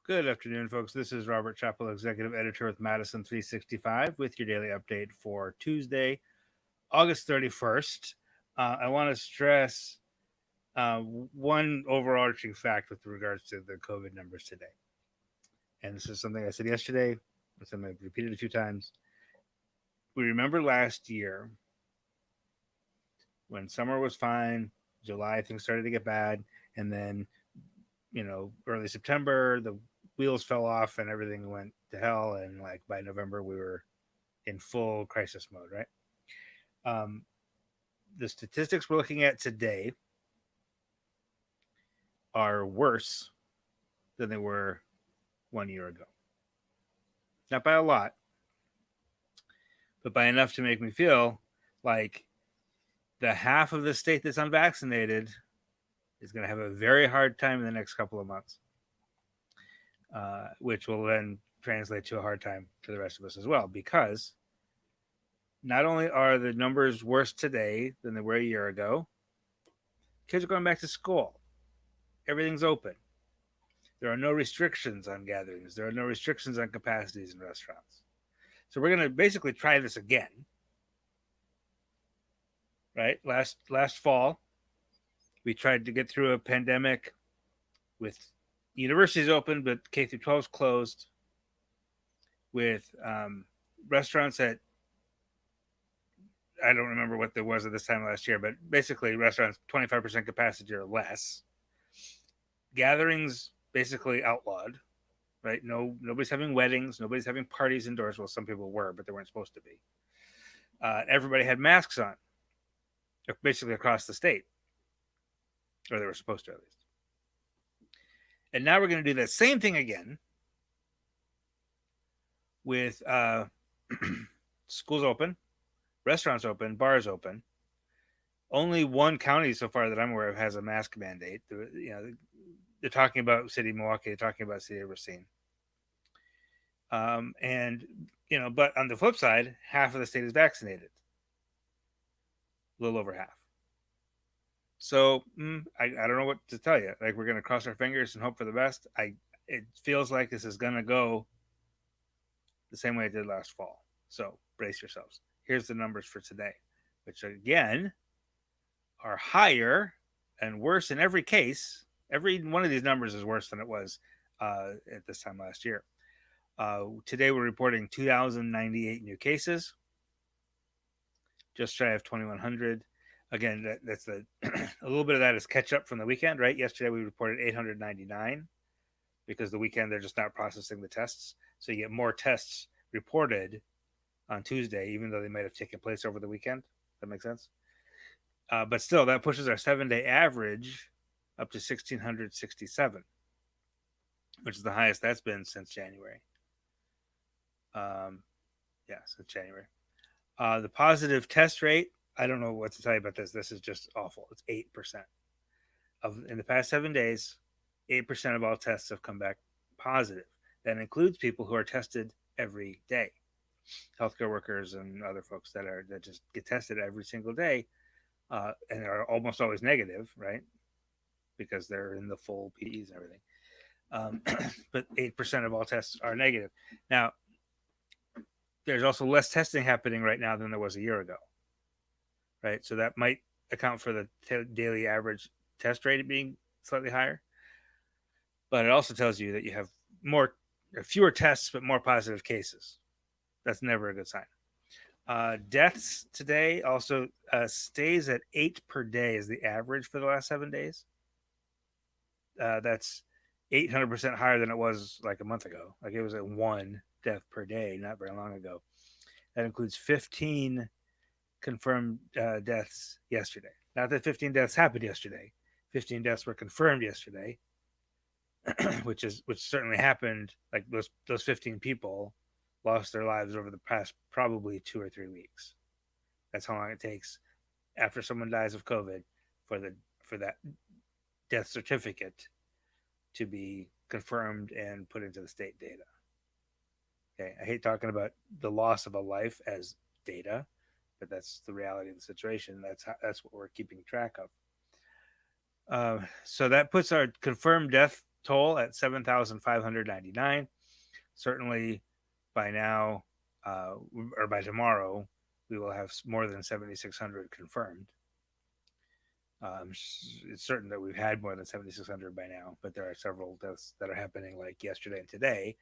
Good afternoon, folks. This is Robert Chappell, Executive Editor with Madison365, with your daily update for Tuesday, August 31st. I want to stress one overarching fact with regards to the COVID numbers today. And this is something I said yesterday, something I've repeated a few times. We remember last year when summer was fine, July things started to get bad, and then early September, the wheels fell off and everything went to hell. And like by November, we were in full crisis mode, right? Um, the statistics we're looking at today are worse than they were 1 year ago. Not by a lot, but by enough to make me feel like the half of the state that's unvaccinated is going to have a very hard time in the next couple of months, which will then translate to a hard time for the rest of us as well, because not only are the numbers worse today than they were a year ago, kids are going back to school. Everything's open. There are no restrictions on gatherings. There are no restrictions on capacities in restaurants. So we're going to basically try this again. Right? Last fall, we tried to get through a pandemic with universities open, but K through 12 closed, with restaurants that I don't remember what there was at this time last year, but basically restaurants 25% capacity or less. Gatherings basically outlawed, right? Nobody's having weddings, nobody's having parties indoors. Well, some people were, but they weren't supposed to be. Everybody had masks on, basically across the state, or they were supposed to at least. And now we're going to do that same thing again with schools open, restaurants open, bars open. Only one county so far that I'm aware of has a mask mandate. They're talking about city of Milwaukee. They're talking about city of Racine. But on the flip side, half of the state is vaccinated. A little over half. So I don't know what to tell you. Like, we're going to cross our fingers and hope for the best. It feels like this is going to go the same way it did last fall. So brace yourselves. Here's the numbers for today, which again are higher and worse in every case. Every one of these numbers is worse than it was at this time last year. Today we're reporting 2,098 new cases, just shy of 2,100. Again, that's a little bit of that is catch up from the weekend, right? Yesterday we reported 899 because the weekend they're just not processing the tests. So you get more tests reported on Tuesday, even though they might have taken place over the weekend. That makes sense? But still, that pushes our 7-day average up to 1,667, which is the highest that's been since January. Since January. The positive test rate, I don't know what to tell you about this. This is just awful. It's 8%. In the past 7 days, 8% of all tests have come back positive. That includes people who are tested every day. Healthcare workers and other folks that just get tested every single day, and are almost always negative, right? Because they're in the full PEs and everything. But 8% of all tests are negative. Now, there's also less testing happening right now than there was a year ago, right? So that might account for the daily average test rate being slightly higher. But it also tells you that you have fewer tests, but more positive cases. That's never a good sign. Deaths today also stays at 8 per day is the average for the last 7 days. That's 800% higher than it was like a month ago. Like, it was at 1 death per day not very long ago. That includes 15 confirmed deaths yesterday. Not that 15 deaths happened yesterday. 15 deaths were confirmed yesterday, which certainly happened. Like, those 15 people lost their lives over the past probably 2 or 3 weeks. That's how long it takes after someone dies of COVID for that death certificate to be confirmed and put into the state data. Okay, I hate talking about the loss of a life as data, but that's the reality of the situation. That's what we're keeping track of. So that puts our confirmed death toll at 7,599. Certainly by now, or by tomorrow, we will have more than 7,600 confirmed. It's certain that we've had more than 7,600 by now, but there are several deaths that are happening like yesterday and today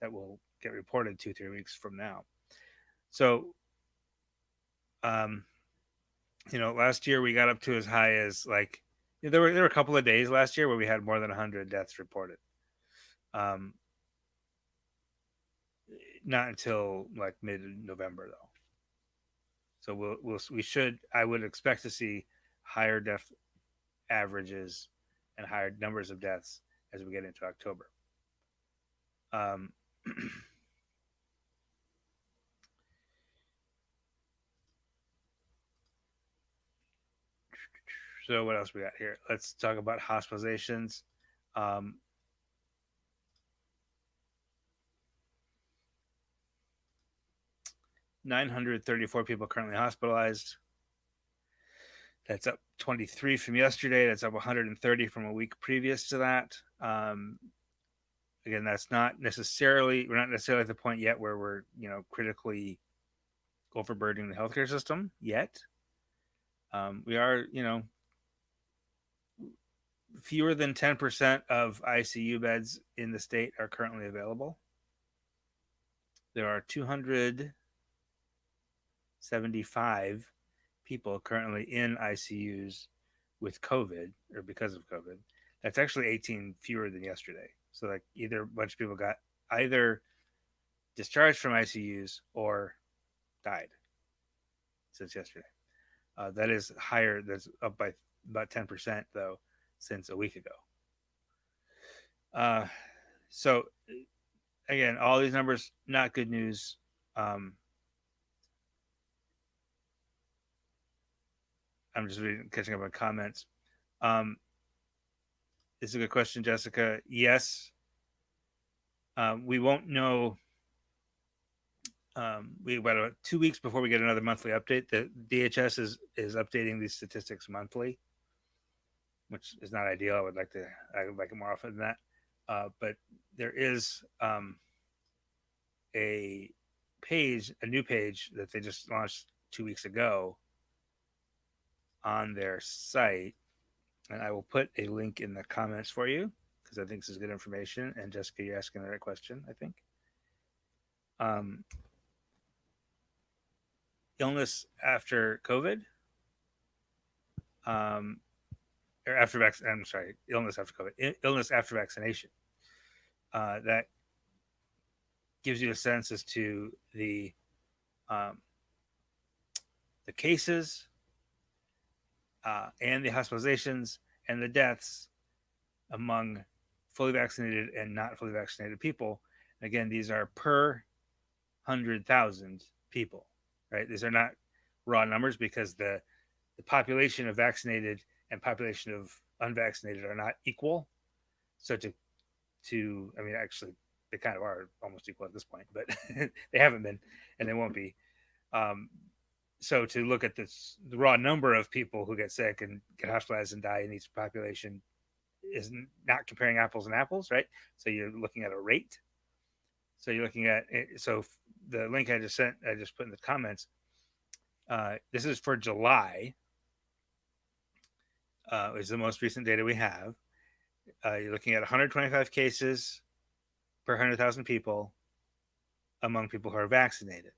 that will get reported 2-3 weeks from now. So, um, last year we got up to as high as like there were a couple of days last year where we had more than 100 deaths reported. Um, Not until like mid-November though. So I would expect to see higher death averages and higher numbers of deaths as we get into October. Um, so what else we got here? Let's talk about hospitalizations. 934 people currently hospitalized. That's up 23 from yesterday. That's up 130 from a week previous to that. Again, we're not necessarily at the point yet where we're critically overburdening the healthcare system yet. We are fewer than 10% of ICU beds in the state are currently available. There are 275 people currently in ICUs with COVID or because of COVID. That's actually 18 fewer than yesterday. So like either a bunch of people got either discharged from ICUs or died since yesterday. That is higher. That's up by about 10% though since a week ago. So again, all these numbers not good news. I'm just catching up on comments. This is a good question, Jessica. Yes, we won't know. We about 2 weeks before we get another monthly update. The DHS is updating these statistics monthly, which is not ideal. I would like it more often than that. But there is a new page that they just launched 2 weeks ago on their site, and I will put a link in the comments for you because I think this is good information. And Jessica, you're asking the right question, I think. Illness after COVID, or after vaccine. I'm sorry, illness after COVID, illness after vaccination. That gives you a sense as to the cases and the hospitalizations and the deaths among fully vaccinated and not fully vaccinated people. Again, these are per 100,000 people, right? These are not raw numbers because the population of vaccinated and population of unvaccinated are not equal. So I mean, actually, they kind of are almost equal at this point, but they haven't been, and they won't be. So to look at the raw number of people who get sick and get hospitalized and die in each population is not comparing apples and apples, right? So you're looking at a rate. So you're looking at it. So the link I just sent, I just put in the comments. This is for July. Is the most recent data we have. You're looking at 125 cases per 100,000 people among people who are vaccinated.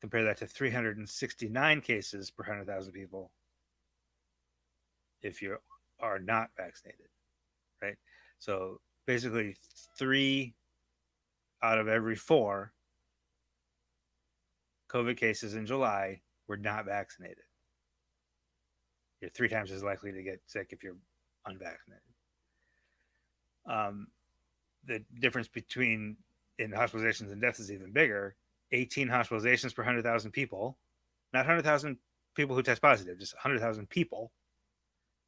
Compare that to 369 cases per 100,000 people if you are not vaccinated, right? So basically 3 out of every 4 COVID cases in July were not vaccinated. You're 3 times as likely to get sick if you're unvaccinated. The difference between in hospitalizations and deaths is even bigger. 18 hospitalizations per 100,000 people, not 100,000 people who test positive, just 100,000 people.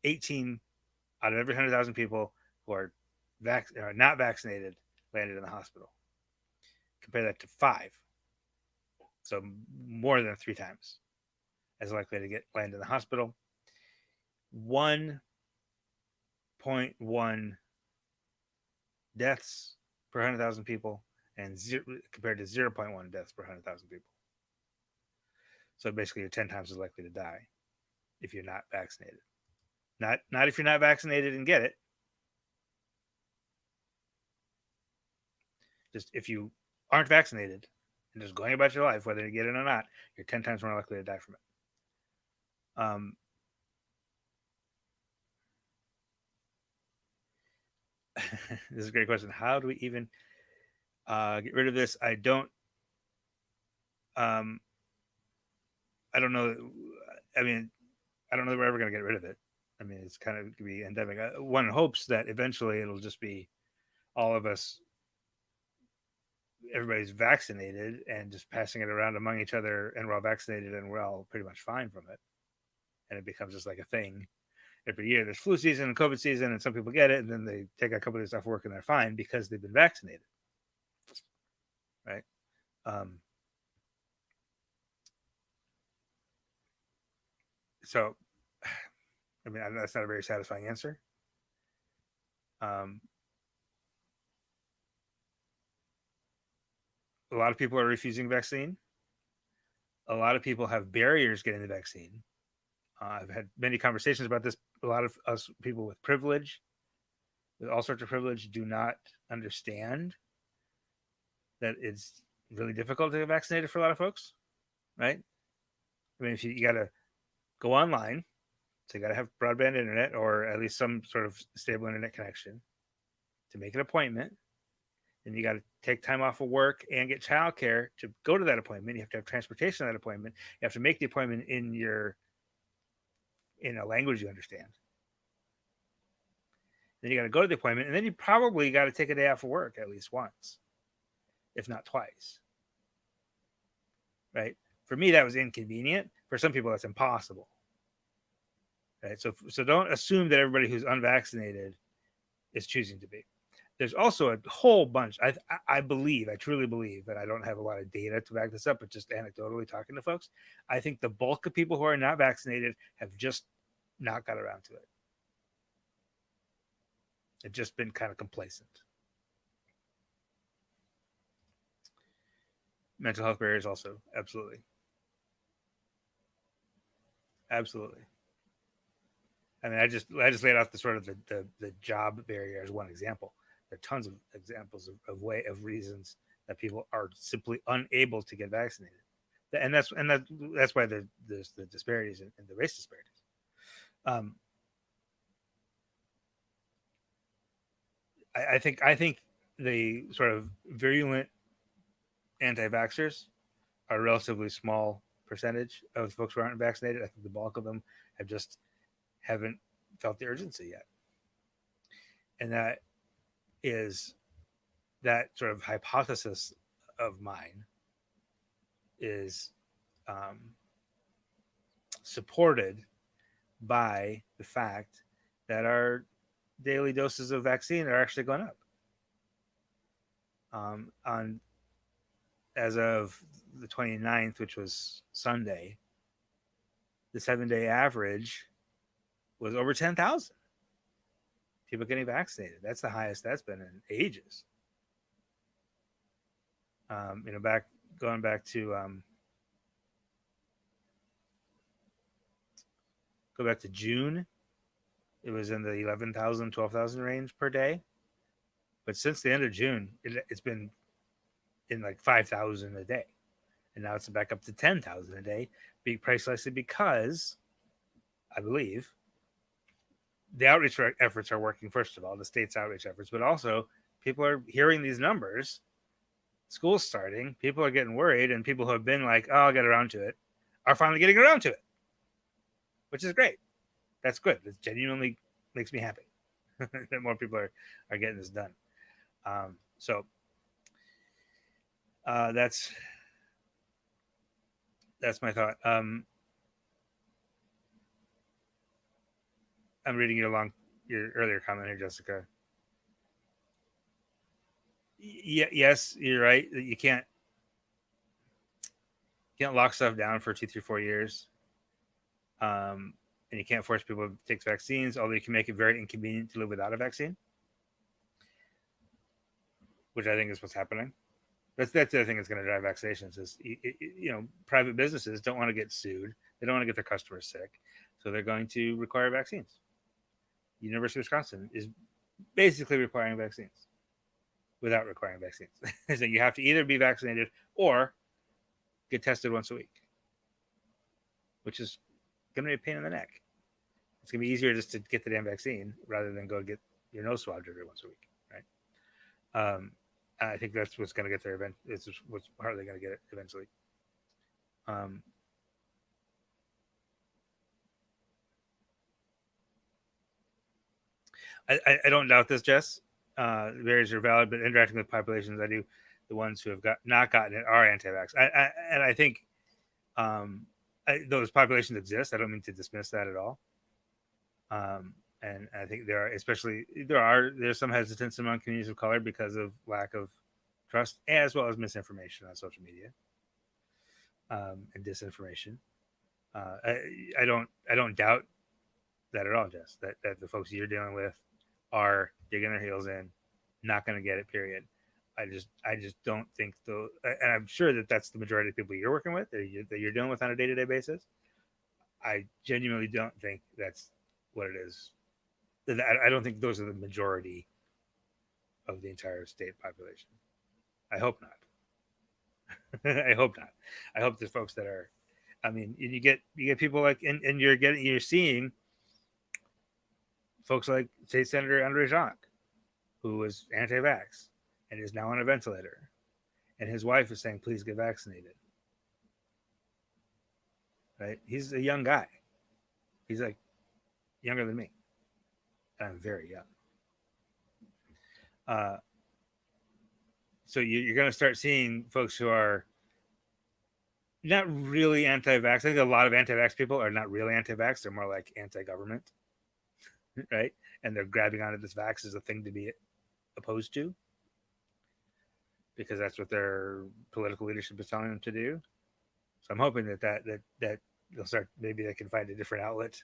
18 out of every 100,000 people who are not vaccinated landed in the hospital. Compare that to 5. So more than 3 times as likely to land in the hospital. 1 0.1 deaths per 100,000 people, and compared to 0.1 deaths per 100,000 people. So basically, you're 10 times as likely to die if you're not vaccinated. Not if you're not vaccinated and get it. Just if you aren't vaccinated and just going about your life, whether you get it or not, you're 10 times more likely to die from it. This is a great question. How do we even get rid of this? I don't know. I mean, I don't know that we're ever going to get rid of it. I mean, it's kind of going to be endemic. One hopes that eventually it'll just be all of us, everybody's vaccinated and just passing it around among each other, and we're all vaccinated and we're all pretty much fine from it. And it becomes just like a thing. Every year there's flu season and COVID season, and some people get it and then they take a couple of days off work and they're fine because they've been vaccinated. Right. So, I mean, that's not a very satisfying answer. A lot of people are refusing vaccine. A lot of people have barriers getting the vaccine. I've had many conversations about this. A lot of us people with privilege, with all sorts of privilege, do not understand that it's really difficult to get vaccinated for a lot of folks, right? I mean, if you got to go online, so you got to have broadband internet or at least some sort of stable internet connection to make an appointment. And you got to take time off of work and get childcare to go to that appointment. You have to have transportation to that appointment. You have to make the appointment in a language you understand. Then you got to go to the appointment, and then you probably got to take a day off of work at least once, if not twice. Right? For me, that was inconvenient. For some people, that's impossible. Right? So don't assume that everybody who's unvaccinated is choosing to be. There's also a whole bunch. I believe, I truly believe, and I don't have a lot of data to back this up, but just anecdotally talking to folks, I think the bulk of people who are not vaccinated have just not got around to it. They've just been kind of complacent. Mental health barriers also, absolutely. Absolutely. I mean, I just laid out the sort of the job barrier as one example. There are tons of examples of reasons that people are simply unable to get vaccinated, and that's why there's the disparities and the race disparities. I think the sort of virulent anti-vaxxers are a relatively small percentage of folks who aren't vaccinated. I think the bulk of them haven't felt the urgency yet, and that sort of hypothesis of mine is supported by the fact that our daily doses of vaccine are actually going up. On as of the 29th, which was Sunday, the 7-day average was over 10,000 people getting vaccinated. That's the highest that's been in ages. Going back to June, it was in the 11,000, 12,000 range per day. But since the end of June, it's been in like 5,000 a day. And now it's back up to 10,000 a day, precisely because I believe the outreach efforts are working, first of all, the state's outreach efforts, but also people are hearing these numbers. School's starting, people are getting worried, and people who have been like, oh, I'll get around to it, are finally getting around to it, which is great. That's good. It genuinely makes me happy that more people are getting this done. So that's my thought. I'm reading your earlier comment here, Jessica. Yes, you're right. You can't lock stuff down for 2, 3, 4 years. And and you can't force people to take vaccines, although you can make it very inconvenient to live without a vaccine, which I think is what's happening. That's the other thing that's going to drive vaccinations is, private businesses don't want to get sued. They don't want to get their customers sick. So they're going to require vaccines. University of Wisconsin is basically requiring vaccines without requiring vaccines. So you have to either be vaccinated or get tested once a week, which is going to be a pain in the neck. It's going to be easier just to get the damn vaccine rather than go get your nose swabbed every once a week, right? I think that's what's going to get there. It's what's hardly going to get it eventually. I don't doubt this, Jess. The barriers are valid, but interacting with populations, I do. The ones who have not gotten it are anti-vax. And I think those populations exist. I don't mean to dismiss that at all. And I think there's some hesitance among communities of color because of lack of trust, as well as misinformation on social media and disinformation. I don't doubt that at all, Jess. That the folks you're dealing with are digging their heels in, not going to get it. Period. I just don't think though, and I'm sure that that's the majority of people you're working with, that you're dealing with on a day-to-day basis. I genuinely don't think that's what it is. I don't think those are the majority of the entire state population. I hope not. I hope not. I hope there's folks that are. I mean, you get people like, and you're seeing folks like State Senator Andre Jacques, who was anti-vax and is now on a ventilator, and his wife is saying, "Please get vaccinated." Right? He's a young guy. He's like younger than me. I'm very young. So you're going to start seeing folks who are not really anti-vax. I think a lot of anti-vax people are not really anti-vax. They're more like anti-government, right? And they're grabbing onto this vax as a thing to be opposed to because that's what their political leadership is telling them to do. So I'm hoping that they'll start. Maybe they can find a different outlet.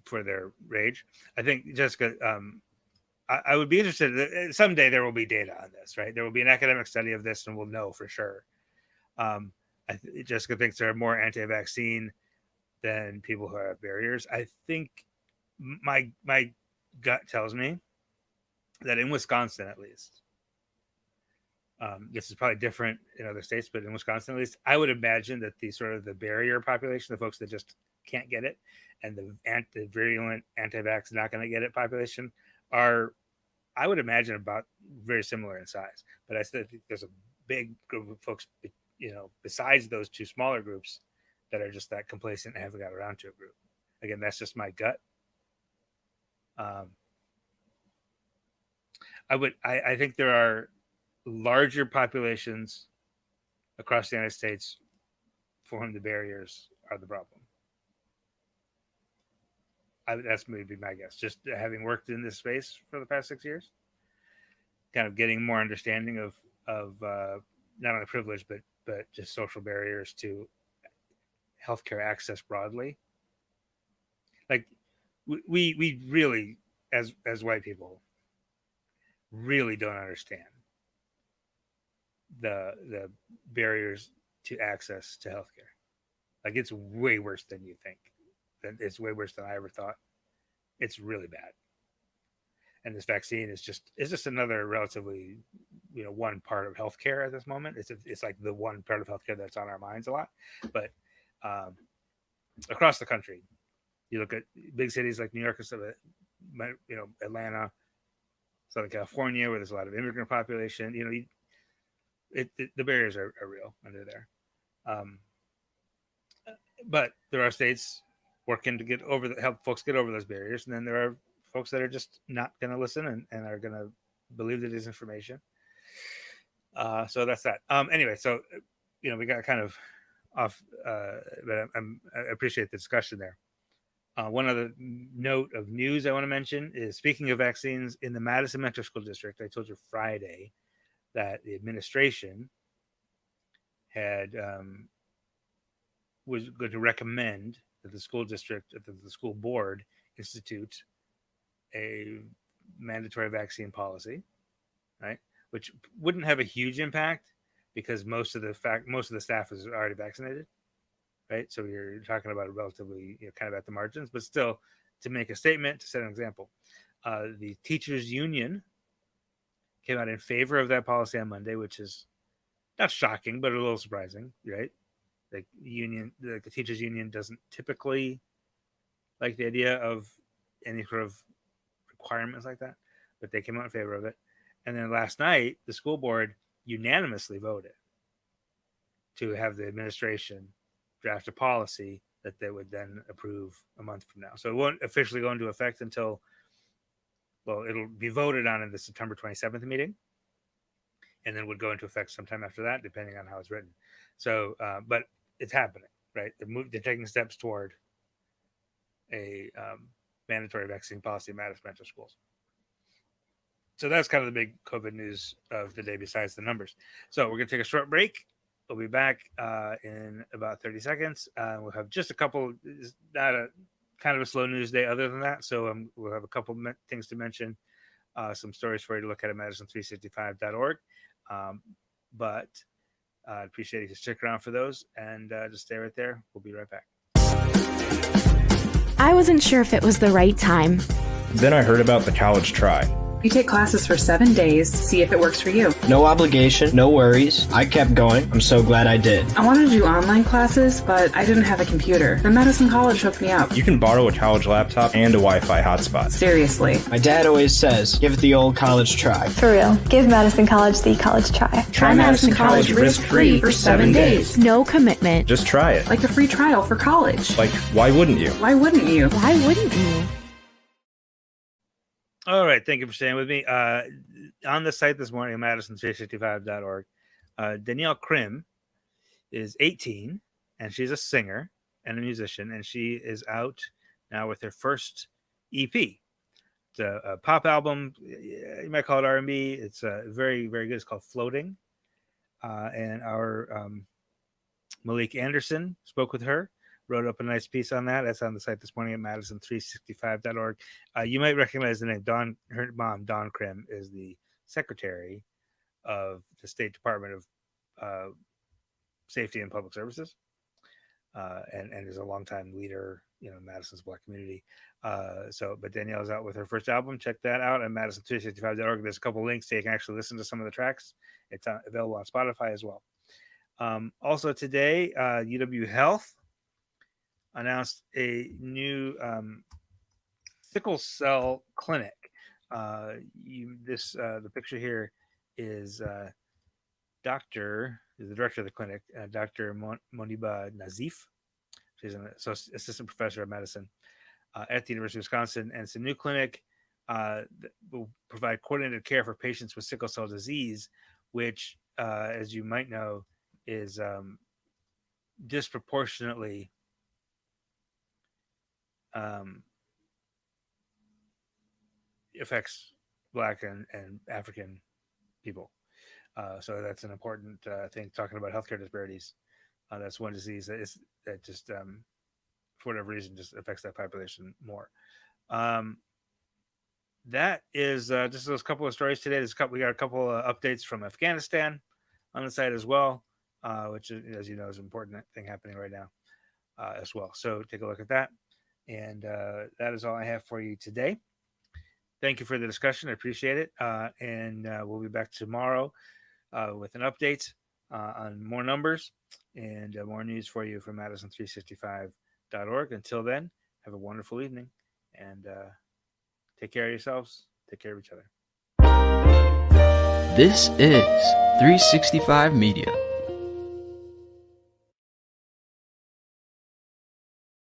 For their rage. I think, Jessica, I would be interested. Someday there will be data on this, right? There will be an academic study of this, and we'll know for sure. Jessica thinks there are more anti-vaccine than people who have barriers. I think my gut tells me that in Wisconsin, at least, this is probably different in other states, but in Wisconsin, at least, I would imagine that the barrier population, the folks that just can't get it, and the virulent anti-vax not going to get it population are, I would imagine, about very similar in size. But I still think there's a big group of folks, besides those two smaller groups, that are just that complacent and haven't got around to a group. Again, that's just my gut. I think there are larger populations across the United States for whom the barriers are the problem. That's maybe my guess. Just having worked in this space for the past 6 years, kind of getting more understanding of not only privilege but just social barriers to healthcare access broadly. Like we really, as white people, really don't understand the barriers to access to healthcare. Like, it's way worse than you think. It's way worse than I ever thought. It's really bad. And this vaccine is just another relatively, one part of healthcare at this moment. It's like the one part of healthcare that's on our minds a lot. But across the country, you look at big cities like New York, Atlanta, Southern California, where there's a lot of immigrant population. The barriers are real under there. But there are states working to help folks get over those barriers, and then there are folks that are just not going to listen and are going to believe the disinformation. So that's that. Anyway, so we got kind of off, but I appreciate the discussion there. One other note of news I want to mention is, speaking of vaccines, in the Madison Metro School District, I told you Friday that the administration had was going to recommend that the school district, that the school board institute a mandatory vaccine policy, right? Which wouldn't have a huge impact because most of the staff is already vaccinated, right? So you're talking about a relatively, kind of at the margins, but still to make a statement, to set an example. The teachers union came out in favor of that policy on Monday, which is not shocking, but a little surprising, right? The teachers union doesn't typically like the idea of any sort of requirements like that, but they came out in favor of it. And then last night, the school board unanimously voted to have the administration draft a policy that they would then approve a month from now. So it won't officially go into effect until, well, it'll be voted on in the September 27th meeting, and then would go into effect sometime after that, depending on how it's written. So, but it's happening, right? They're taking steps toward a mandatory vaccine policy in Madison Metro schools. So that's kind of the big COVID news of the day besides the numbers. So we're going to take a short break. We'll be back in about 30 seconds. We'll have just a couple, not a kind of a slow news day other than that. So we'll have a couple things to mention, some stories for you to look at Madison365.org. But I appreciate you to stick around for those and just stay right there. We'll be right back. I wasn't sure if it was the right time. Then I heard about the college try. You take classes for 7 days, see if it works for you. No obligation, no worries. I kept going. I'm so glad I did. I wanted to do online classes, but I didn't have a computer. Then Madison College hooked me up. You can borrow a college laptop and a Wi-Fi hotspot. Seriously. My dad always says, give it the old college try. For real, give Madison College the college try. Try Madison College risk-free for 7 days. No commitment. Just try it. Like a free trial for college. Like, why wouldn't you? Why wouldn't you? Why wouldn't you? All right. Thank you for staying with me. On the site this morning, Madison365.org, Danielle Krim is 18, and she's a singer and a musician, and she is out now with her first EP. It's a pop album. You might call it R&B. It's very, very good. It's called Floating. And our Malik Anderson spoke with her, wrote up a nice piece on that. That's on the site this morning at Madison365.org. You might recognize the name. Her mom, Dawn Krim, is the secretary of the State Department of Safety and Public Services, and is a longtime leader, in Madison's Black community. But Danielle's out with her first album. Check that out at Madison365.org. There's a couple links so you can actually listen to some of the tracks. It's available on Spotify as well. Also today, UW Health announced a new sickle cell clinic. The picture here is the director of the clinic, Dr. Moniba Nazif. She's an assistant professor at Madison at the University of Wisconsin, and it's a new clinic that will provide coordinated care for patients with sickle cell disease, which, as you might know, is disproportionately affects Black and African people. So that's an important thing, talking about healthcare disparities. That's one disease that just, for whatever reason, just affects that population more. That is just those couple of stories today. We got a couple of updates from Afghanistan on the site as well, which, as you know, is an important thing happening right now as well. So take a look at that. And that is all I have for you today. Thank you for the discussion. I appreciate it. And we'll be back tomorrow with an update on more numbers and more news for you from Madison365.org. Until then, have a wonderful evening and take care of yourselves. Take care of each other. This is 365 Media.